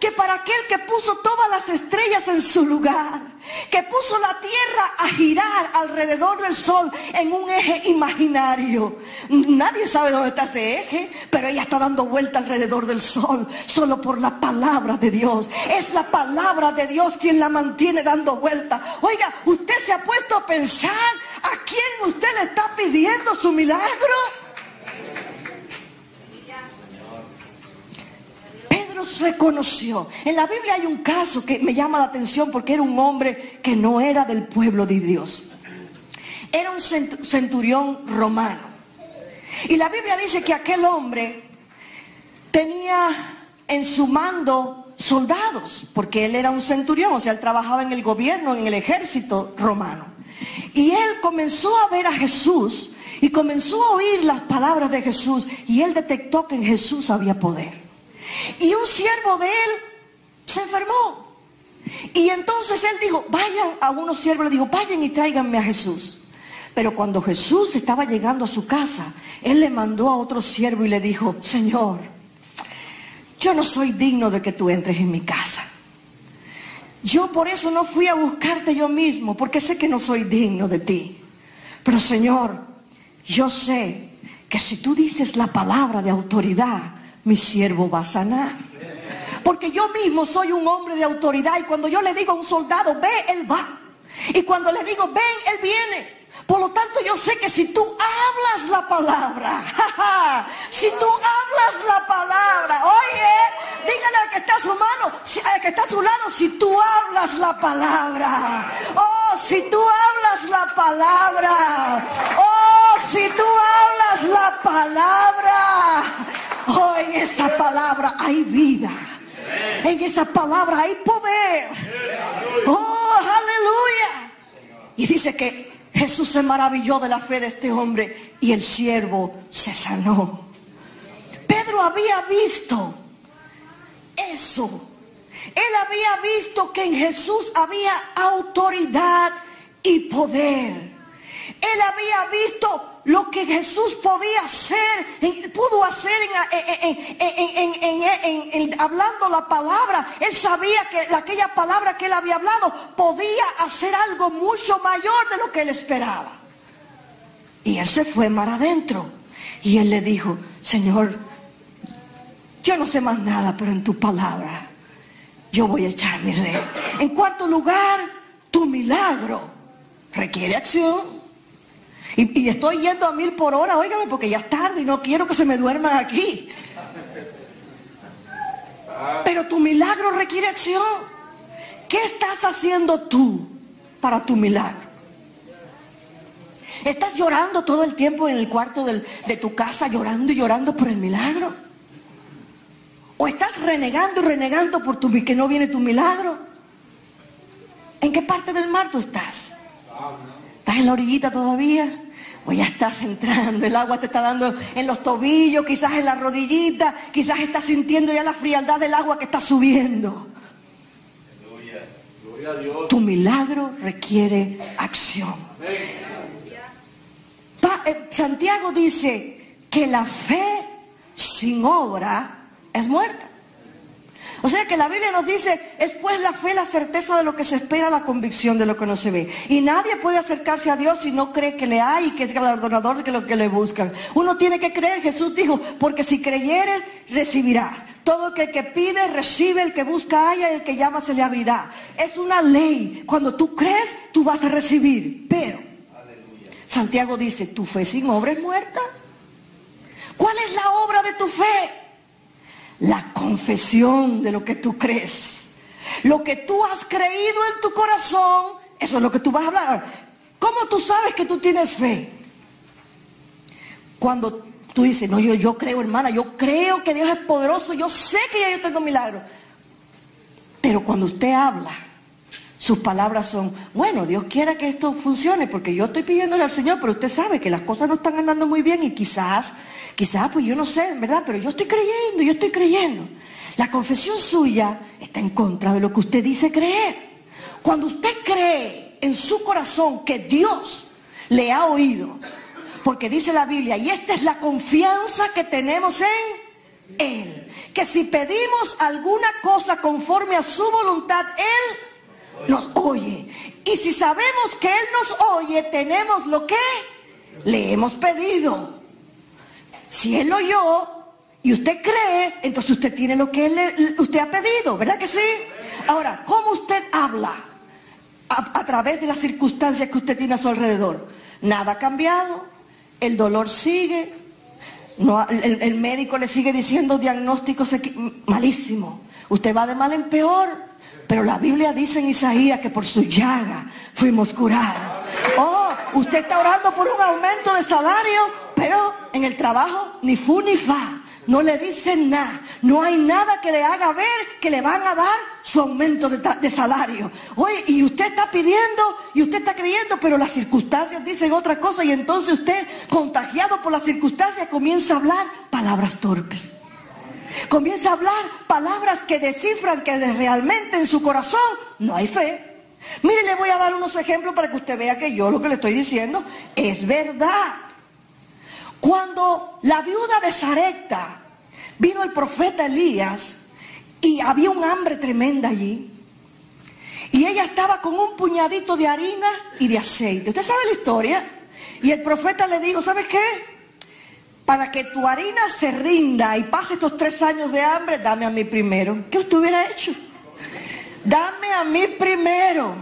que para aquel que puso todas las estrellas en su lugar, que puso la tierra a girar alrededor del sol en un eje imaginario? Nadie sabe dónde está ese eje, pero ella está dando vuelta alrededor del sol, solo por la palabra de Dios. Es la palabra de Dios quien la mantiene dando vuelta. Oiga, ¿usted se ha puesto a pensar a quién usted le está pidiendo su milagro? Reconoció. En la Biblia hay un caso que me llama la atención porque era un hombre que no era del pueblo de Dios. Era un centurión romano. Y la Biblia dice que aquel hombre tenía en su mando soldados, porque él era un centurión, o sea, él trabajaba en el gobierno, en el ejército romano. Y él comenzó a ver a Jesús y comenzó a oír las palabras de Jesús, y él detectó que en Jesús había poder. Y un siervo de él se enfermó. Y entonces él dijo, vayan, a unos siervos le dijo, vayan y tráiganme a Jesús. Pero cuando Jesús estaba llegando a su casa, él le mandó a otro siervo y le dijo, Señor, yo no soy digno de que tú entres en mi casa. Yo por eso no fui a buscarte yo mismo, porque sé que no soy digno de ti. Pero Señor, yo sé que si tú dices la palabra de autoridad, mi siervo va a sanar. Porque yo mismo soy un hombre de autoridad, y cuando yo le digo a un soldado, ve, él va. Y cuando le digo, ven, él viene. Por lo tanto, yo sé que si tú hablas la palabra, si tú hablas la palabra, oye, dígale al que está a su mano, al que está a su lado, si tú hablas la palabra, oh, si tú hablas la palabra, oh, si tú hablas la palabra, oh, en esa palabra hay vida, en esa palabra hay poder, oh, aleluya. Y dice que Jesús se maravilló de la fe de este hombre y el siervo se sanó. Pedro había visto eso. Él había visto que en Jesús había autoridad y poder. Él había visto lo que Jesús podía hacer, pudo hacer hablando la palabra. Él sabía que aquella palabra que él había hablado podía hacer algo mucho mayor de lo que él esperaba. Y él se fue mar adentro. Y él le dijo: Señor, yo no sé más nada, pero en tu palabra yo voy a echar mi red. En cuarto lugar, tu milagro requiere acción. Y estoy yendo a 1000 por hora, óigame, porque ya es tarde y no quiero que se me duerman aquí. Pero tu milagro requiere acción. ¿Qué estás haciendo tú para tu milagro? ¿Estás llorando todo el tiempo en el cuarto de tu casa, llorando y llorando por el milagro? ¿O estás renegando y renegando por que no viene tu milagro? ¿En qué parte del mar tú estás? ¿Estás en la orillita todavía? ¿O ya estás entrando? El agua te está dando en los tobillos, quizás en la rodillita, quizás estás sintiendo ya la frialdad del agua que está subiendo. Gloria a Dios. Tu milagro requiere acción. Santiago dice que la fe sin obra es muerta. O sea que la Biblia nos dice: es pues la fe la certeza de lo que se espera, la convicción de lo que no se ve. Y nadie puede acercarse a Dios si no cree que le hay y que es galardonador de lo que le buscan. Uno tiene que creer. Jesús dijo: porque si creyeres, recibirás. Todo el que pide, recibe; el que busca, halla; y el que llama, se le abrirá. Es una ley. Cuando tú crees, tú vas a recibir. Pero Santiago dice: tu fe sin obra es muerta. ¿Cuál es la obra de tu fe? La confesión de lo que tú crees. Lo que tú has creído en tu corazón, eso es lo que tú vas a hablar. ¿Cómo tú sabes que tú tienes fe? Cuando tú dices: no, yo creo, hermana, yo creo que Dios es poderoso, yo sé que ya yo tengo milagro. Pero cuando usted habla, sus palabras son: bueno, Dios quiera que esto funcione, porque yo estoy pidiéndole al Señor, pero usted sabe que las cosas no están andando muy bien y quizás, pues yo no sé, ¿verdad? Pero yo estoy creyendo. La confesión suya está en contra de lo que usted dice creer. Cuando usted cree en su corazón que Dios le ha oído, porque dice la Biblia, y esta es la confianza que tenemos en Él, que si pedimos alguna cosa conforme a su voluntad, Él nos oye. Y si sabemos que Él nos oye, tenemos lo que le hemos pedido. Si Él oyó y usted cree, entonces usted tiene lo que usted ha pedido, ¿verdad que sí? Ahora, ¿cómo usted habla? A través de las circunstancias que usted tiene a su alrededor. Nada ha cambiado, el dolor sigue, el médico le sigue diciendo diagnósticos malísimos. Usted va de mal en peor, pero la Biblia dice en Isaías que por su llaga fuimos curados. Oh, usted está orando por un aumento de salario, pero en el trabajo ni fu ni fa, no le dicen nada, no hay nada que le haga ver que le van a dar su aumento de salario. Oye, y usted está pidiendo y usted está creyendo, pero las circunstancias dicen otra cosa, y entonces usted, contagiado por las circunstancias, comienza a hablar palabras torpes. Comienza a hablar palabras que descifran que realmente en su corazón no hay fe. Mire, le voy a dar unos ejemplos para que usted vea que yo lo que le estoy diciendo es verdad. Cuando la viuda de Sarepta vino el profeta Elías y había un hambre tremenda allí, y ella estaba con un puñadito de harina y de aceite. ¿Usted sabe la historia? Y el profeta le dijo: ¿sabes qué? Para que tu harina se rinda y pase estos 3 años de hambre, dame a mí primero. ¿Qué usted hubiera hecho? Dame a mí primero.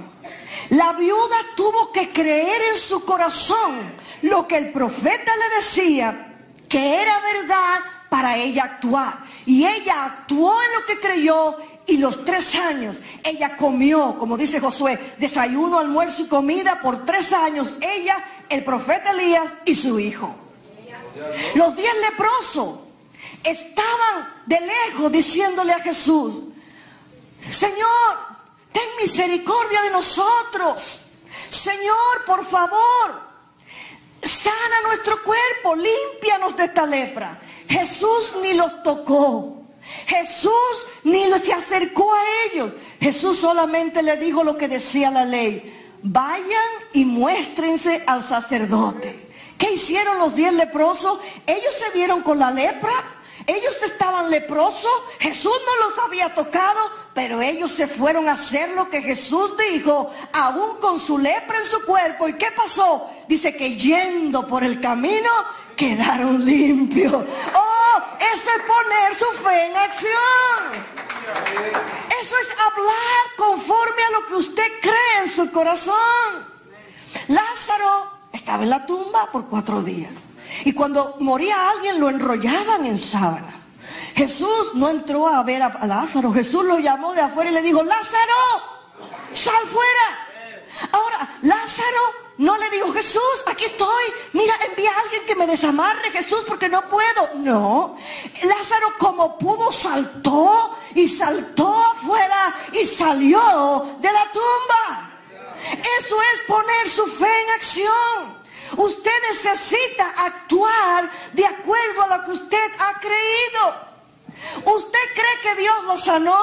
La viuda tuvo que creer en su corazón lo que el profeta le decía que era verdad para ella actuar. Y ella actuó en lo que creyó, y los 3 años ella comió, como dice Josué, desayuno, almuerzo y comida por 3 años. Ella, el profeta Elías y su hijo. Los 10 leprosos estaban de lejos diciéndole a Jesús: Señor, ten misericordia de nosotros. Señor, por favor, sana nuestro cuerpo, límpianos de esta lepra. Jesús ni los tocó. Jesús ni se acercó a ellos. Jesús solamente le dijo lo que decía la ley: vayan y muéstrense al sacerdote. ¿Qué hicieron los 10 leprosos? Ellos se vieron con la lepra. Ellos estaban leprosos. Jesús no los había tocado, pero ellos se fueron a hacer lo que Jesús dijo, aún con su lepra en su cuerpo. ¿Y qué pasó? Dice que yendo por el camino quedaron limpios. ¡Oh! Eso es poner su fe en acción. Eso es hablar conforme a lo que usted cree en su corazón. Lázaro estaba en la tumba por 4 días. Y cuando moría alguien lo enrollaban en sábana. Jesús no entró a ver a Lázaro. Jesús lo llamó de afuera y le dijo: Lázaro, sal fuera. Ahora, Lázaro no le dijo: Jesús, aquí estoy, mira, envía a alguien que me desamarre, Jesús, porque no puedo. No, Lázaro como pudo saltó y saltó afuera y salió de la tumba. Eso es poner su fe en acción. Usted necesita actuar de acuerdo a lo que usted ha creído. ¿Usted cree que Dios lo sanó?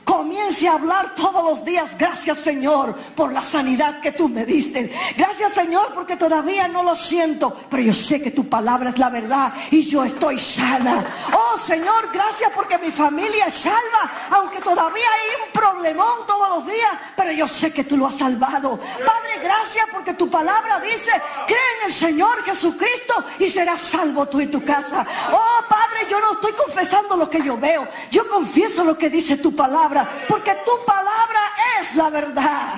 Comience a hablar todos los días: gracias, Señor, por la sanidad que tú me diste. Gracias, Señor, porque todavía no lo siento, pero yo sé que tu palabra es la verdad y yo estoy sana. Oh, Señor, gracias porque mi familia es salva, aunque todavía hay un problemón todos los días, pero yo sé que tú lo has salvado. Padre, gracias porque tu palabra dice: cree en el Señor Jesucristo y serás salvo tú y tu casa. Oh, Padre, yo no estoy confesando lo que yo veo, yo confieso lo que dice tu palabra, porque tu palabra es la verdad.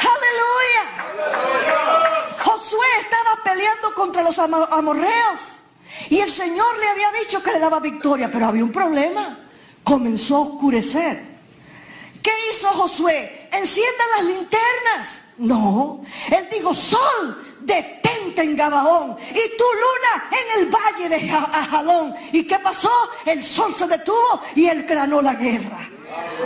Aleluya. Josué estaba peleando contra los amorreos y el Señor le había dicho que le daba victoria, pero había un problema: comenzó a oscurecer. ¿Qué hizo Josué? Encienda las linternas. No, él dijo: sol, detente en Gabaón, y tu luna en el valle de Ajalón. ¿Y qué pasó? El sol se detuvo y él ganó la guerra.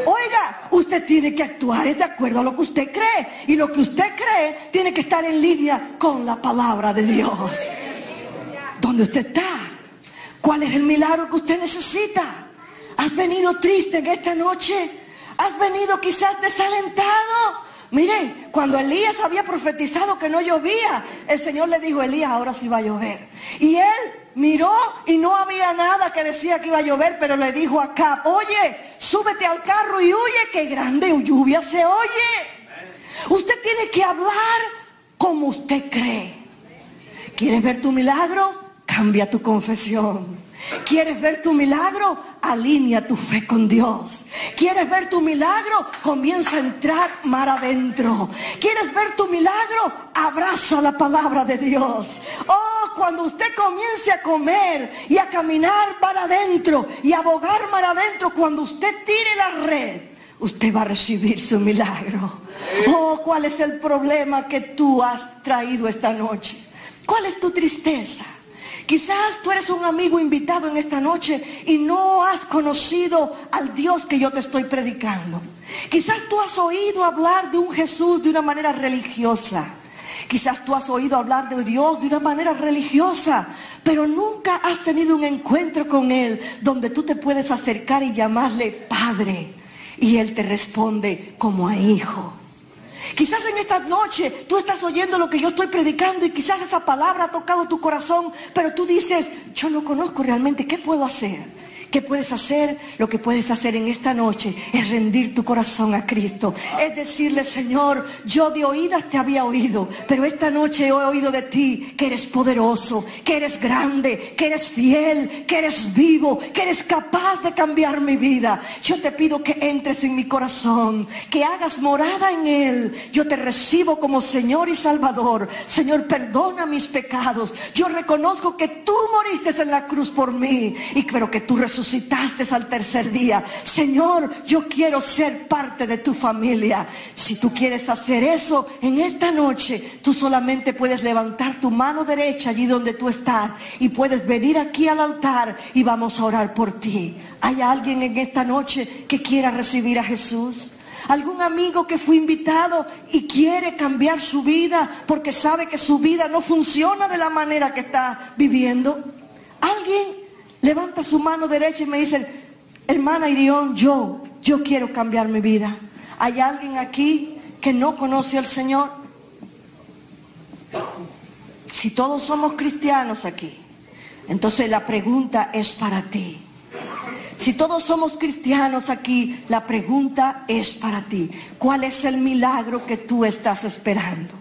Oiga, usted tiene que actuar de acuerdo a lo que usted cree, y lo que usted cree tiene que estar en línea con la palabra de Dios. ¿Dónde usted está? ¿Cuál es el milagro que usted necesita? ¿Has venido triste en esta noche? ¿Has venido quizás desalentado? Mire, cuando Elías había profetizado que no llovía, el Señor le dijo: Elías, ahora sí va a llover. Y él miró y no había nada que decía que iba a llover, pero le dijo a Acab: oye, súbete al carro y huye, que grande lluvia se oye. Usted tiene que hablar como usted cree. ¿Quieres ver tu milagro? Cambia tu confesión. ¿Quieres ver tu milagro? Alinea tu fe con Dios. ¿Quieres ver tu milagro? Comienza a entrar mar adentro. ¿Quieres ver tu milagro? Abraza la palabra de Dios. Oh, cuando usted comience a comer y a caminar mar adentro y a bogar mar adentro, cuando usted tire la red, usted va a recibir su milagro. Oh, ¿cuál es el problema que tú has traído esta noche? ¿Cuál es tu tristeza? Quizás tú eres un amigo invitado en esta noche y no has conocido al Dios que yo te estoy predicando. Quizás tú has oído hablar de un Jesús de una manera religiosa. Quizás tú has oído hablar de Dios de una manera religiosa, pero nunca has tenido un encuentro con Él donde tú te puedes acercar y llamarle Padre, y Él te responde como a hijo. Quizás en esta noche tú estás oyendo lo que yo estoy predicando y quizás esa palabra ha tocado tu corazón, pero tú dices: yo no conozco realmente, ¿qué puedo hacer? ¿Qué puedes hacer? Lo que puedes hacer en esta noche es rendir tu corazón a Cristo. Es decirle: Señor, yo de oídas te había oído, pero esta noche he oído de ti que eres poderoso, que eres grande, que eres fiel, que eres vivo, que eres capaz de cambiar mi vida. Yo te pido que entres en mi corazón, que hagas morada en él. Yo te recibo como Señor y Salvador. Señor, perdona mis pecados. Yo reconozco que tú moriste en la cruz por mí, pero que tú resucitaste al tercer día. Señor, yo quiero ser parte de tu familia. Si tú quieres hacer eso en esta noche, tú solamente puedes levantar tu mano derecha allí donde tú estás y puedes venir aquí al altar y vamos a orar por ti. ¿Hay alguien en esta noche que quiera recibir a Jesús? ¿Algún amigo que fue invitado y quiere cambiar su vida porque sabe que su vida no funciona de la manera que está viviendo? ¿Alguien? Levanta su mano derecha y me dice: hermana Irión, yo quiero cambiar mi vida. ¿Hay alguien aquí que no conoce al Señor? Si todos somos cristianos aquí, entonces la pregunta es para ti. Si todos somos cristianos aquí, la pregunta es para ti. ¿Cuál es el milagro que tú estás esperando?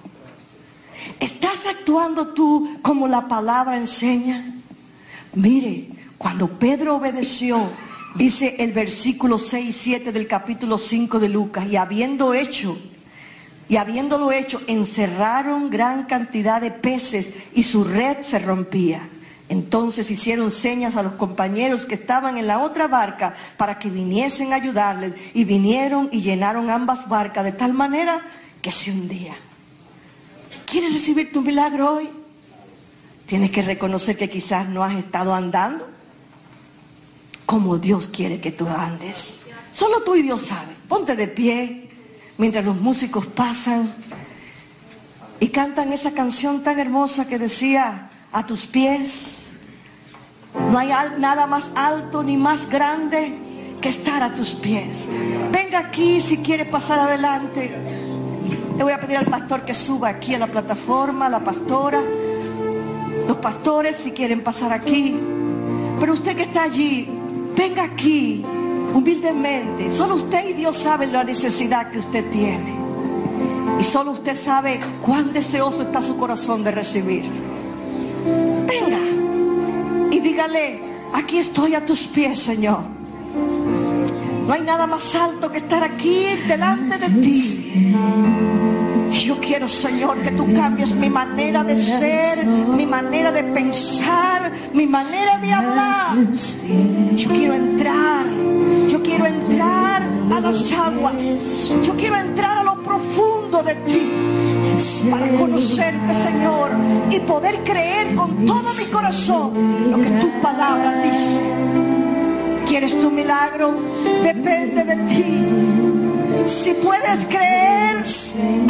¿Estás actuando tú como la palabra enseña? Mire, cuando Pedro obedeció, dice el versículo 6 y 7 del capítulo 5 de Lucas, y habiéndolo hecho, encerraron gran cantidad de peces y su red se rompía. Entonces hicieron señas a los compañeros que estaban en la otra barca para que viniesen a ayudarles, y vinieron y llenaron ambas barcas de tal manera que se hundían. ¿Quieres recibir tu milagro hoy? Tienes que reconocer que quizás no has estado andando como Dios quiere que tú andes. Solo tú y Dios saben. Ponte de pie mientras los músicos pasan y cantan esa canción tan hermosa que decía: a tus pies no hay nada más alto ni más grande que estar a tus pies. Venga aquí si quiere pasar adelante. Le voy a pedir al pastor que suba aquí a la plataforma, la pastora, los pastores si quieren pasar aquí. Pero usted que está allí, venga aquí humildemente. Solo usted y Dios saben la necesidad que usted tiene, y solo usted sabe cuán deseoso está su corazón de recibir. Venga y dígale: aquí estoy a tus pies, Señor. No hay nada más alto que estar aquí delante de ti. Yo quiero, Señor, que tú cambies mi manera de ser, mi manera de pensar, mi manera de hablar. Yo quiero entrar a las aguas. Yo quiero entrar a lo profundo de ti para conocerte, Señor, y poder creer con todo mi corazón lo que tu palabra dice. ¿Quieres tu milagro? Depende de ti. Si puedes creer,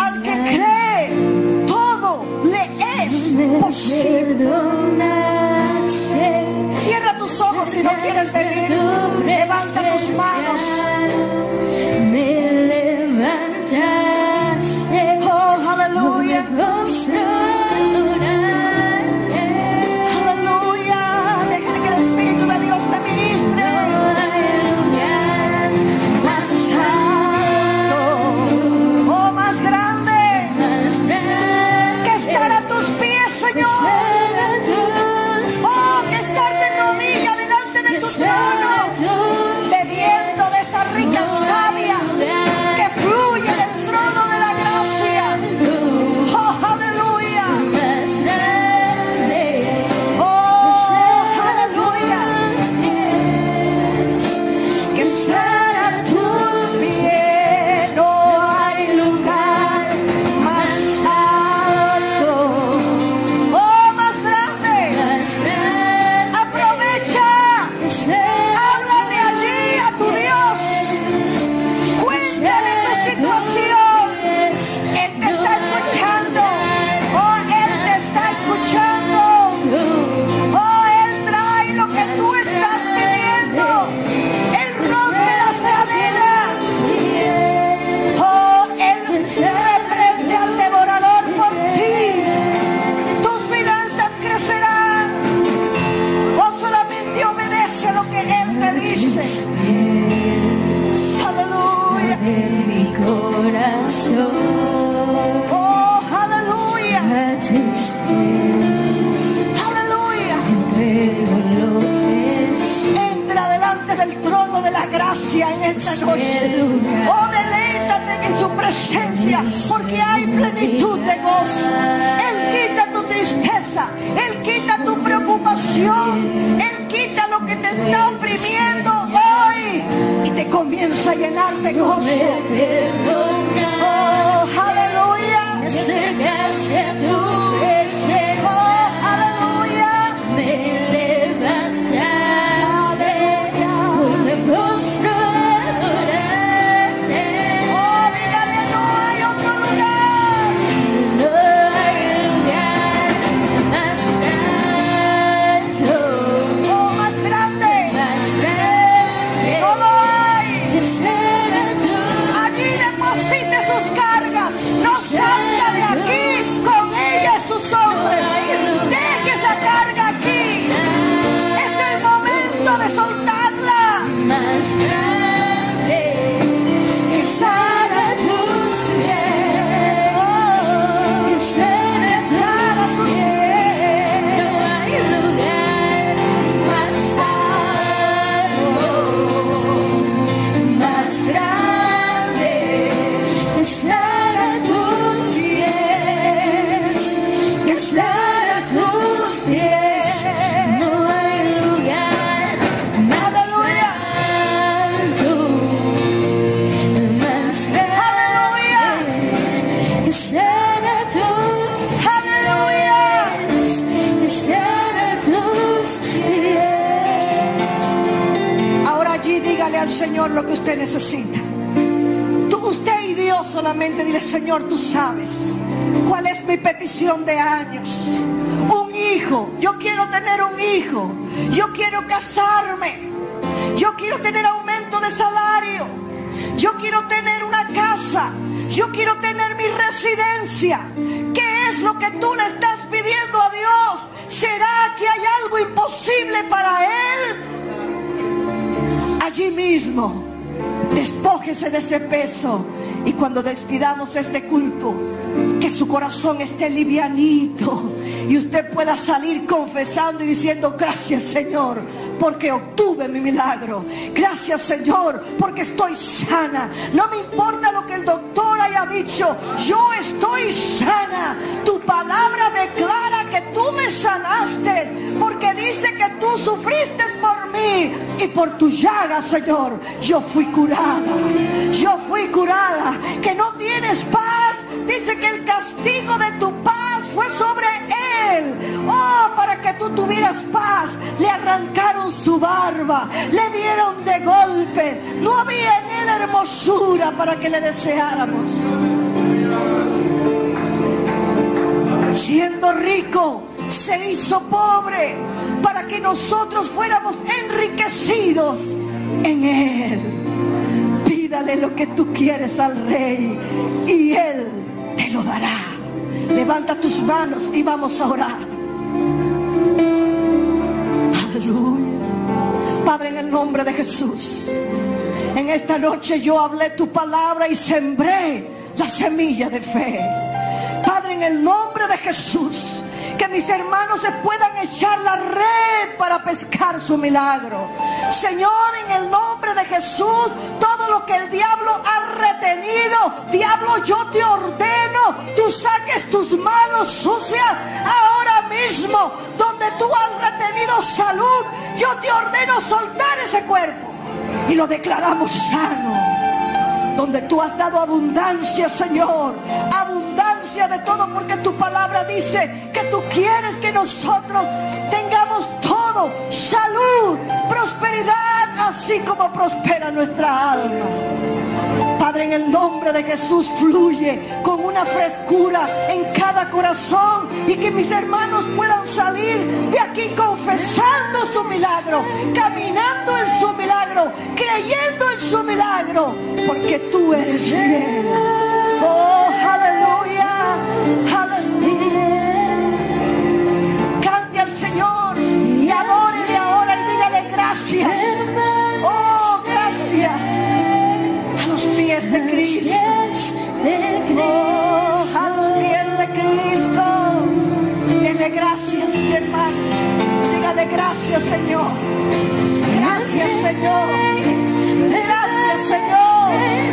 al que cree, todo le es posible. Cierra tus ojos si no quieres venir. Levanta tus manos. Oh, aleluya. Aleluya. Deja que el Espíritu de Dios te ministre. Bebiendo de esa rica savia que fluye del trono de la gracia. Oh, aleluya. Oh, aleluya. Que estar a tus pies, no hay lugar más alto, oh, más grande. Aprovecha. Háblale allí a tu Dios. Cuéntale tu situación. Él te está escuchando. Oh, Él te está escuchando. Oh, Él trae lo que tú estás pidiendo. Él rompe las cadenas. Oh, Él reprende al devorador por ti. Tus finanzas crecerán. Oh, solamente obedece lo que Él te dice. Aleluya. En mi corazón. Oh, aleluya. A tus pies. Aleluya. Entrego lo que es. Entra delante del trono de la gracia en esta noche. Oh, deleítate en su presencia, porque hay plenitud de gozo. Él quita tu tristeza, Él quita tu preocupación, Él quita lo que te está oprimiendo hoy y te comienza a llenar de gozo. Oh, aleluya. Me acercaste a tu presencia. Oh, aleluya. Me levantaste. Hoy me postro a adorarte. Oh, dígale, no hay otro lugar. No hay lugar más alto, Oh, más grande. más grande. No lo hay. Estar a tu Allí deposita Señor lo que usted necesita. Usted y Dios solamente dile: Señor, tú sabes cuál es mi petición de años. Un hijo. Yo quiero tener un hijo. Yo quiero casarme. Yo quiero tener aumento de salario. Yo quiero tener una casa. Yo quiero tener mi residencia. ¿Qué es lo que tú le estás pidiendo a Dios? ¿Será que hay algo imposible para Él? Allí mismo, despójese de ese peso. Y cuando despidamos este culto, que su corazón esté livianito y usted pueda salir confesando y diciendo: gracias, Señor, porque obtuve mi milagro. Gracias, Señor, porque estoy sana. No me importa lo que el doctor haya dicho, yo estoy sana. Tu palabra declara que tú me sanaste, porque dice que tú sufriste por mí y por tu llaga, Señor, yo fui curada. Yo fui curada. Que no tienes paz, dice que el castigo de tu paz fue sobre Él. Oh, para que tú tuvieras paz. Le arrancaron su barba, le dieron de golpe. No había en Él hermosura para que le deseáramos. Siendo rico, se hizo pobre para que nosotros fuéramos enriquecidos en Él. Pídale lo que tú quieres al Rey y Él te lo dará. Levanta tus manos y vamos a orar. Aleluya. Padre, en el nombre de Jesús, en esta noche yo hablé tu palabra y sembré la semilla de fe. Padre, en el nombre de Jesús, que mis hermanos se puedan echar la red para pescar su milagro. Señor, en el nombre de Jesús, todo lo que el diablo ha retenido, diablo, yo te ordeno, tú saques tus manos sucias ahora mismo. Donde tú has retenido salud, yo te ordeno soltar ese cuerpo y lo declaramos sano. Donde tú has dado abundancia, Señor, abundancia de todo, porque tu palabra dice que tú quieres que nosotros tengamos todo, salud, prosperidad, así como prospera nuestra alma. Padre, en el nombre de Jesús, fluye con una frescura en cada corazón y que mis hermanos puedan salir de aquí confesando su milagro, caminando en su milagro, creyendo en su milagro, porque tú eres fiel. Oh, aleluya, aleluya. Cante al Señor y adórele ahora y dígale gracias. Oh, gracias. A los pies de Cristo. Oh, a los pies de Cristo. Dile gracias, mi hermano. Dígale gracias, Señor. Gracias, Señor. Gracias, Señor.